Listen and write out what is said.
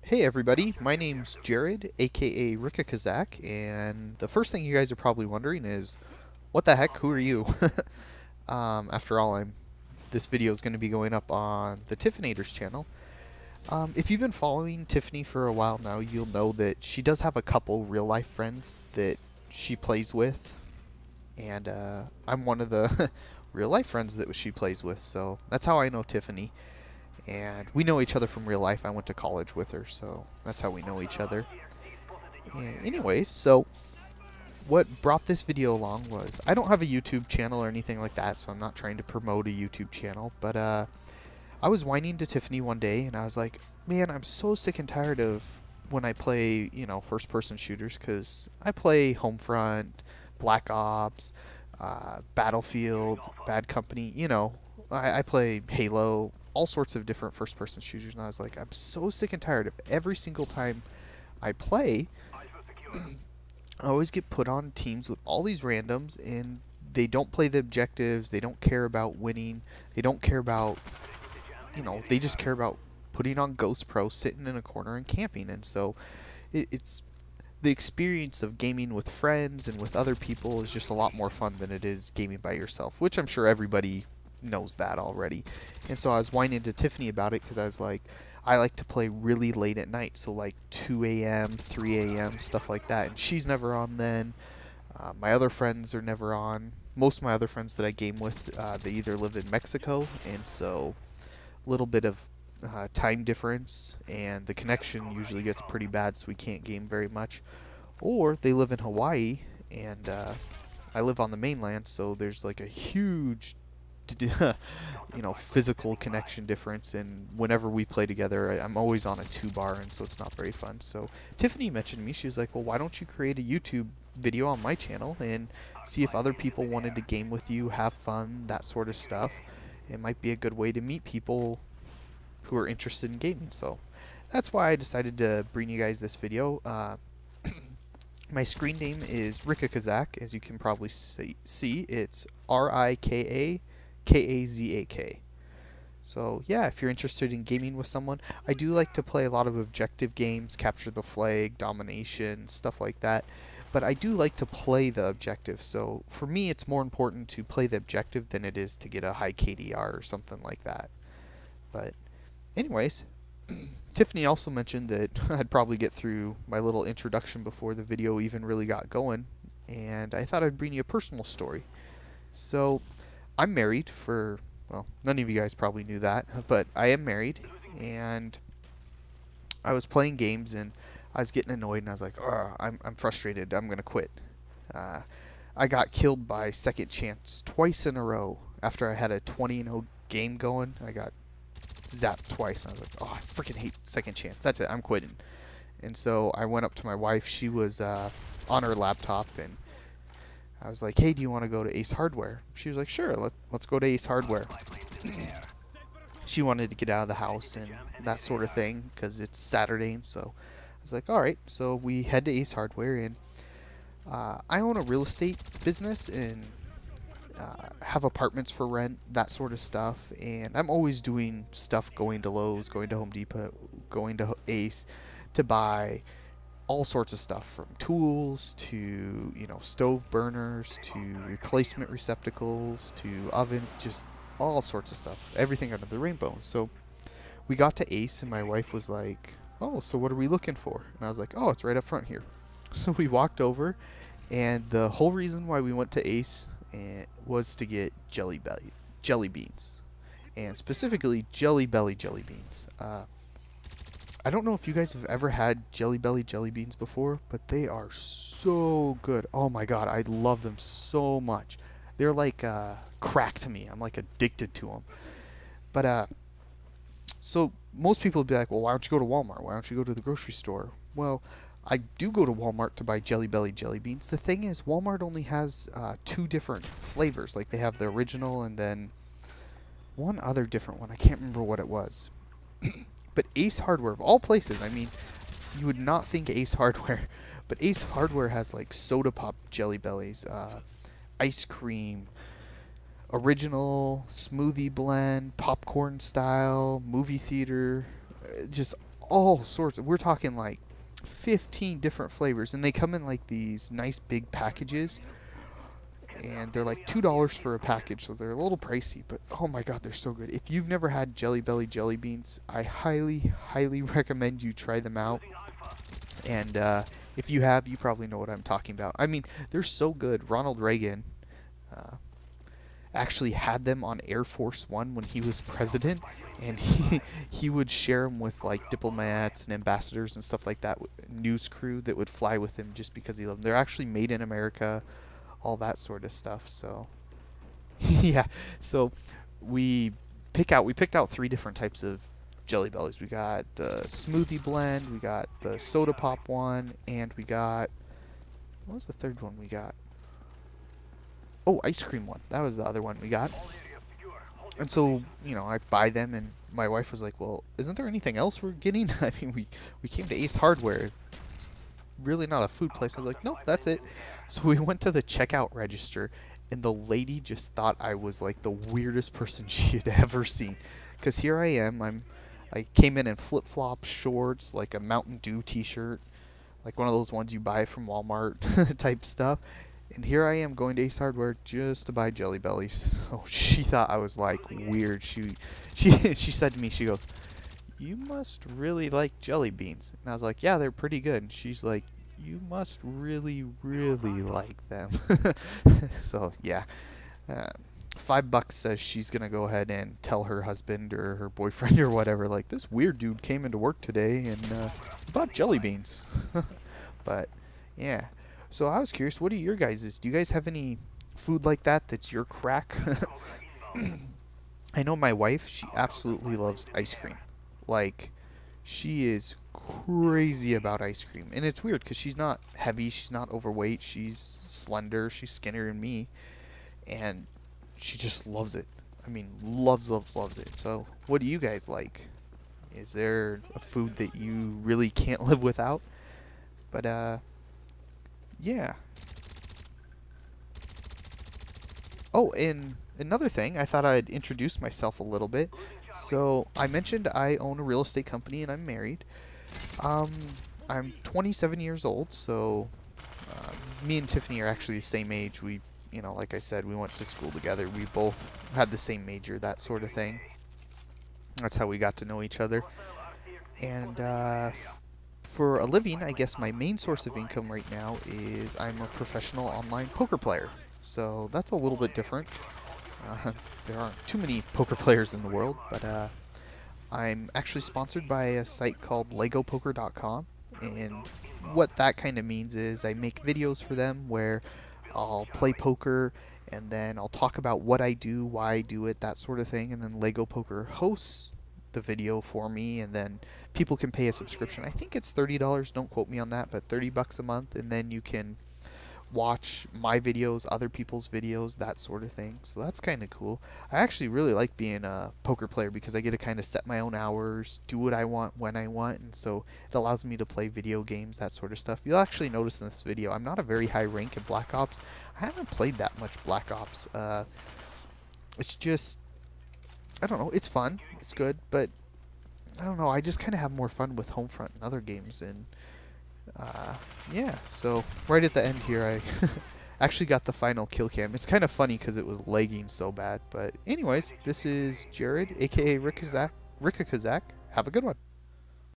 Hey everybody, my name's Jared, aka RikaKazak, and the first thing you guys are probably wondering is, what the heck, who are you? After all, this video is going to be going up on the Tiffinators channel. If you've been following Tiffany for a while now, you'll know that she does have a couple real-life friends that she plays with, and I'm one of the real-life friends that she plays with, so that's how I know Tiffany. And we know each other from real life. I went to college with her, so that's how we know each other. And anyways, so what brought this video along was I don't have a YouTube channel or anything like that, so I'm not trying to promote a YouTube channel, but I was whining to Tiffany one day and I was like, man, I'm so sick and tired of when I play, first person shooters, because I play Homefront, Black Ops, Battlefield, Bad Company, I play Halo, all sorts of different first person shooters, and I was like, I'm so sick and tired of every single time I play, I always get put on teams with all these randoms, and they don't play the objectives, they don't care about winning, they don't care about, they just care about putting on Ghost Pro, sitting in a corner and camping. And so it's the experience of gaming with friends and with other people is just a lot more fun than it is gaming by yourself, which I'm sure everybody knows that already. And so I was whining to Tiffany about it because I was like, I like to play really late at night, so like 2 a.m., 3 a.m., stuff like that. And she's never on then. My other friends are never on. Most of my other friends that I game with, they either live in Mexico, and so a little bit of time difference, and the connection usually gets pretty bad, so we can't game very much. Or they live in Hawaii, and I live on the mainland, so there's like a huge physical connection difference, and whenever we play together, I'm always on a 2 bar, and so it's not very fun. So Tiffany mentioned to me, she was like, well, why don't you create a YouTube video on my channel and see if other people wanted to game with you, have fun, that sort of stuff. It might be a good way to meet people who are interested in gaming. So that's why I decided to bring you guys this video. My screen name is RikaKazak, as you can probably see. It's RikaKazak. So yeah, if you're interested in gaming with someone, I do like to play a lot of objective games, capture the flag, domination, stuff like that. But I do like to play the objective, so for me it's more important to play the objective than it is to get a high KDR or something like that. But anyways, Tiffany also mentioned that I'd probably get through my little introduction before the video even really got going, and I thought I'd bring you a personal story. So I'm married for, well, none of you guys probably knew that, but I am married, and I was playing games and I was getting annoyed, and I was like, oh, I'm frustrated, I'm going to quit. I got killed by Second Chance twice in a row. After I had a 20-0 game going, I got zapped twice, and I was like, oh, I freaking hate Second Chance. That's it, I'm quitting. And so I went up to my wife. She was on her laptop, and I was like, hey, do you want to go to Ace Hardware? She was like, sure, let's go to Ace Hardware. She wanted to get out of the house and that sort of thing because it's Saturday, and so I was like, all right. So we head to Ace Hardware, and I own a real estate business and have apartments for rent, that sort of stuff, and I'm always doing stuff, going to Lowe's, going to Home Depot, going to Ace to buy all sorts of stuff, from tools to stove burners to replacement receptacles to ovens, just all sorts of stuff, everything under the rainbow. So we got to Ace, and my wife was like, oh, so what are we looking for? And I was like, oh, it's right up front here. So we walked over, and the whole reason why we went to Ace was to get jelly beans, and specifically Jelly Belly jelly beans. I don't know if you guys have ever had Jelly Belly jelly beans before, but they are so good. Oh my god, I love them so much. They're like crack to me. I'm like addicted to them. But so most people would be like, well, why don't you go to Walmart? Why don't you go to the grocery store? Well, I do go to Walmart to buy Jelly Belly jelly beans. The thing is, Walmart only has 2 different flavors. Like, they have the original and then one other different one. I can't remember what it was. But Ace Hardware, of all places, I mean, you would not think Ace Hardware, but Ace Hardware has like soda pop Jelly Bellies, ice cream, original, smoothie blend, popcorn style, movie theater, just all sorts. We're talking like 15 different flavors, and they come in like these nice big packages, and they're like $2 for a package, so they're a little pricey, but oh my god, they're so good. If you've never had Jelly Belly jelly beans, I highly recommend you try them out. And if you have, you probably know what I'm talking about. I mean, they're so good. Ronald Reagan actually had them on Air Force One when he was president, and he would share them with like diplomats and ambassadors and stuff like that, news crew that would fly with him just because he loved them. They're actually made in America, all that sort of stuff. So yeah, so we picked out 3 different types of Jelly Bellies. We got the smoothie blend, we got the soda pop one, and we got, what was the third one we got? Oh, ice cream one. That was the other one we got. And so, you know, I buy them, and my wife was like, well, isn't there anything else we're getting? I mean, we came to Ace Hardware. Really not a food place. I was like, nope, that's it. So we went to the checkout register, and the lady just thought I was like the weirdest person she had ever seen. Because here I am, I came in flip-flops, shorts, like a Mountain Dew t-shirt, like one of those ones you buy from Walmart type stuff. And here I am going to Ace Hardware just to buy Jelly Bellies. So she thought I was like weird. She said to me, she goes, "You must really like jelly beans." And I was like, "Yeah, they're pretty good." And she's like, "You must really like them." So yeah, $5 says she's gonna go ahead and tell her husband or her boyfriend or whatever, like, this weird dude came into work today and bought jelly beans. But yeah. So I was curious, what are your guys's? Do you guys have any food like that that's your crack? I know my wife, she absolutely loves ice cream. Like, she is crazy about ice cream. And it's weird because she's not heavy, she's not overweight, she's slender, she's skinnier than me. And she just loves it. I mean, loves it. So what do you guys like? Is there a food that you really can't live without? But yeah. Oh, and another thing, I thought I'd introduce myself a little bit. So, I mentioned I own a real estate company and I'm married. I'm 27 years old, so me and Tiffany are actually the same age. We, you know, like I said, we went to school together. We both had the same major, that sort of thing. That's how we got to know each other. And for a living, I guess my main source of income right now is I'm a professional online poker player. So that's a little bit different. There aren't too many poker players in the world, but I'm actually sponsored by a site called LegoPoker.com, and what that kind of means is I make videos for them where I'll play poker, and then I'll talk about what I do, why I do it, that sort of thing, and then Lego Poker hosts the video for me, and then people can pay a subscription. I think it's $30, don't quote me on that, but $30 a month, and then you can watch my videos, other people's videos, that sort of thing. So that's kind of cool. I actually really like being a poker player because I get to kind of set my own hours, do what I want when I want, and so it allows me to play video games, that sort of stuff. You'll actually notice in this video I'm not a very high rank in Black Ops. I haven't played that much Black Ops. It's just, I don't know, it's fun, it's good, but I don't know, I just kind of have more fun with Homefront and other games. And yeah, so right at the end here I actually got the final kill cam. It's kind of funny because it was lagging so bad. But anyways, this is Jared, aka RikaKazak. Have a good one.